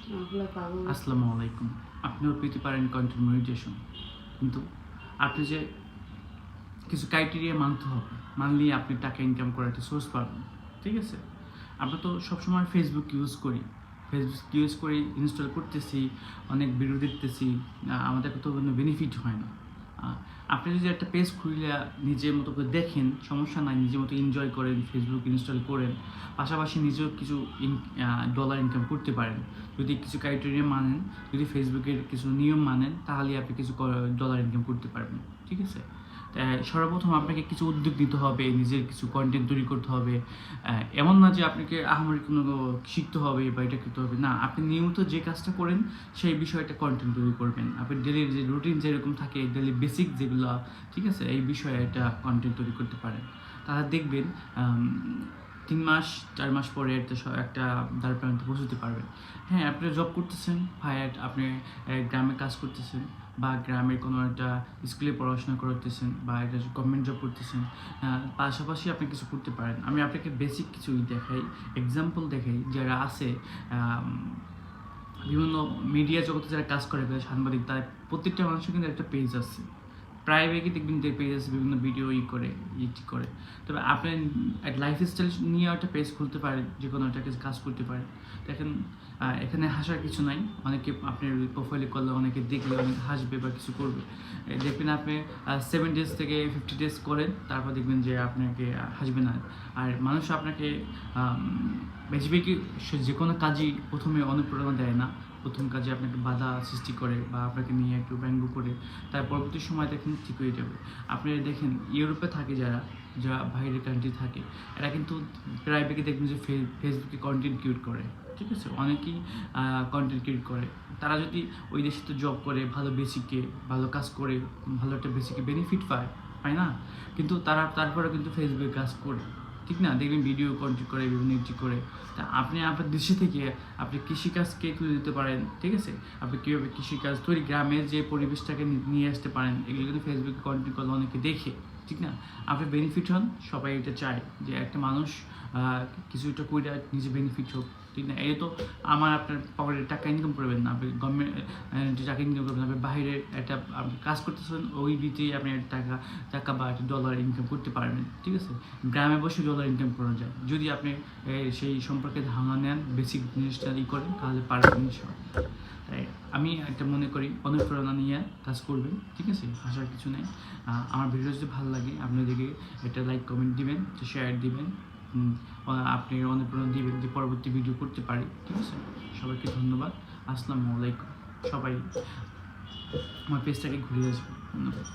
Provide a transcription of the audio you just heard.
আসসালামু আলাইকুম। আপনিও পেতে পারেন কন্টেন্ট মনিটাইজেশন, কিন্তু আপনি যে কিছু ক্রাইটেরিয়া মানতে হবে, মানলেই আপনি টাকা ইনকাম করার একটা সোর্স পাবেন। ঠিক আছে? আমরা তো সবসময় ফেসবুক ইউজ করি, ইনস্টল করতেছি, অনেক ভিডিও দেখতেছি, আমাদের তো কোনো বেনিফিট হয় না। আপনি যদি একটা পেজ খুলে নিজের মতো করে দেখেন, সমস্যা নাই, নিজের মতো এনজয় করেন, ফেসবুক ইনস্টল করেন, পাশাপাশি নিজেও কিছু ডলার ইনকাম করতে পারেন। যদি কিছু ক্রাইটেরিয়া মানেন, যদি ফেসবুকের কিছু নিয়ম মানেন, তাহলে আপনি কিছু ডলার ইনকাম করতে পারবেন। ঠিক আছে? সর্বপ্রথম আপনাকে কিছু উদ্যোগ নিতে হবে, নিজের কিছু কন্টেন্ট তৈরি করতে হবে। এমন না যে আপনাকে আহামরি কোনো শিখতে হবে বা এটা করতে হবে না, আপনি নিয়মিত যে কাজটা করেন সেই বিষয়টা কন্টেন্ট তৈরি করবেন। আপনি ডেলির যে রুটিন যেরকম থাকে, ডেলি বেসিক যেগুলো, ঠিক আছে, এই বিষয়ে একটা কন্টেন্ট তৈরি করতে পারেন। তাহলে দেখবেন 3 মাস 4 মাস পরে একটা দ্বার প্রান্তে পৌঁছতে পারবেন। হ্যাঁ, আপনি জব করতেছেন, ভাই আপনি গ্রামে কাজ করতেছেন, বা গ্রামের কোনো একটা স্কুলে পড়াশোনা করতেছেন, বা একটা গভর্নমেন্ট জব করতেছেন, পাশাপাশি আপনি কিছু করতে পারেন। আমি আপনাকে বেসিক কিছু দেখাই, এক্সাম্পল দেখাই যারা আছে বিভিন্ন মিডিয়া জগতে যারা কাজ করে, সাংবাদিক, তার প্রত্যেকটা মানুষের কিন্তু একটা পেজ আছে। প্রায় ব্যাগই দেখবেন যে পেজ আছে, বিভিন্ন ভিডিও করে। তবে আপনি একটা লাইফস্টাইল নিয়ে একটা পেজ খুলতে পারেন, যে কোনো একটা কাজ করতে পারেন। দেখেন, এখানে হাসার কিছু নাই। অনেকে আপনার প্রোফাইলে করলে, অনেকে দেখলে অনেক হাসবে বা কিছু করবে। দেখবেন আপনি 7 ডেজ থেকে 50 ডেজ করেন, তারপর দেখবেন যে আপনাকে হাসবে না। আর মানুষ আপনাকে বেশিরভাগই যে কোনো কাজই প্রথমে অনুপ্রেরণা দেয় না, প্রথম কাজে আপনাকে বাধা সৃষ্টি করে বা আপনাকে নিয়ে একটু ব্যঙ্গ করে, তার পরবর্তী সময় দেখেন ঠিক হয়ে যাবে। আপনি দেখেন ইউরোপে থাকে যারা বাইরের কান্ট্রি থাকে, এরা কিন্তু প্রায় বেশি দেখবেন যে ফেসবুকে কন্টেন্ট ক্রিয়েট করে। ঠিক আছে? অনেকেই কন্টেন্ট ক্রিয়েট করে। তারা যদি ওই দেশে তো জব করে, ভালো বেসিকে ভালো কাজ করে, ভালো একটা বেসিকে বেনিফিট পায় না, কিন্তু তারপরে কিন্তু ফেসবুকে কাজ করে। ঠিক না? দেখবেন ভিডিও কন্টেন্ট করে, বিভিন্ন করে। তা আপনি আপনার দেশে থেকে আপনি কৃষিকাজকে তুলে দিতে পারেন। ঠিক আছে? আপনি কীভাবে কৃষিকাজ তৈরি, গ্রামের যে পরিবেশটাকে নিয়ে আসতে পারেন, এগুলো কিন্তু ফেসবুকে কন্টেন্ট করলে অনেকে দেখে। ঠিক না? আপনি বেনিফিট হন, সবাই এটা চায় যে একটা মানুষ কিছু একটা করে নিজে বেনিফিট হোক। ঠিক না? এই তো আমার আপনার পকেটে টাকা ইনকাম করবেন না, আপনি গভর্নমেন্ট যে টাকা ইনকাম করবেন, আপনি বাইরে একটা আপনি কাজ করতেছেন, ওই ভিত্তিতে আপনি টাকা বা একটা ডলার ইনকাম করতে পারবেন। ঠিক আছে? গ্রামে বসে ডলার ইনকাম করা যায়, যদি আপনি সেই সম্পর্কে ধারণা নেন, বেসিক জিনিসটা করেন, তাহলে পারবেন ইনশাআল্লাহ। তাই আমি একটা মনে করি, অনুপ্রেরণা নিয়ে কাজ করবেন। ঠিক আছে? হাসার কিছু নেই। আমার ভিডিও যদি ভালো লাগে, আপনাদেরকে একটা লাইক কমেন্ট দিবেন, শেয়ার দিবেন, আপনি অনুপ্রেরণা দিবেন যে পরবর্তী ভিডিও করতে পারি। ঠিক আছে? সবাইকে ধন্যবাদ। আসসালামু আলাইকুম। সবাই আমার পেজটাকে ঘুরিয়ে আসবেন। ধন্যবাদ।